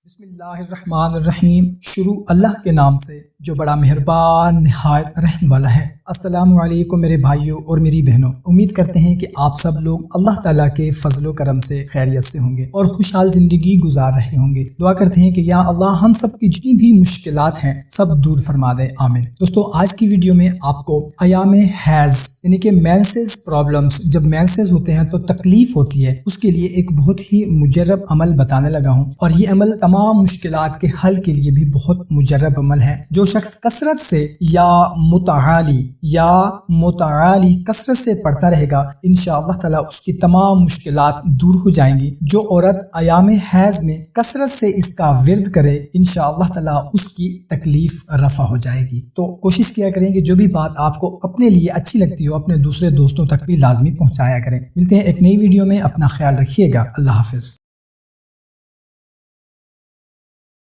بسم اللہ الرحمن الرحیم۔ شروع اللہ کے نام سے جو بڑا مہربان نہایت رحم والا ہے۔ السلام علیکم میرے بھائیوں اور میری بہنوں، امید کرتے ہیں کہ آپ سب لوگ اللہ تعالیٰ کے فضل و کرم سے خیریت سے ہوں گے اور خوشحال زندگی گزار رہے ہوں گے۔ دعا کرتے ہیں کہ یا اللہ ہم سب کی جتنی بھی مشکلات ہیں سب دور فرما دے، آمین۔ دوستو آج کی ویڈیو میں آپ کو ایام حیض یعنی کہ مینسز پرابلمز، جب مینسز ہوتے ہیں تو تکلیف ہوتی ہے، اس کے لیے ایک بہت ہی مجرب عمل بتانے لگا ہوں، اور یہ عمل تمام مشکلات کے حل کے لیے بھی بہت مجرب عمل ہے۔ جو شخص کثرت سے یا متعالی کثرت سے پڑھتا رہے گا انشاءاللہ تعالی اس کی تمام مشکلات دور ہو جائیں گی۔ جو عورت ایام حیض میں کثرت سے اس کا ورد کرے انشاءاللہ تعالی اس کی تکلیف رفع ہو جائے گی۔ تو کوشش کیا کریں کہ جو بھی بات آپ کو اپنے لیے اچھی لگتی ہو اپنے دوسرے دوستوں تک بھی لازمی پہنچایا کریں۔ ملتے ہیں ایک نئی ویڈیو میں، اپنا خیال رکھیے گا، اللہ حافظ۔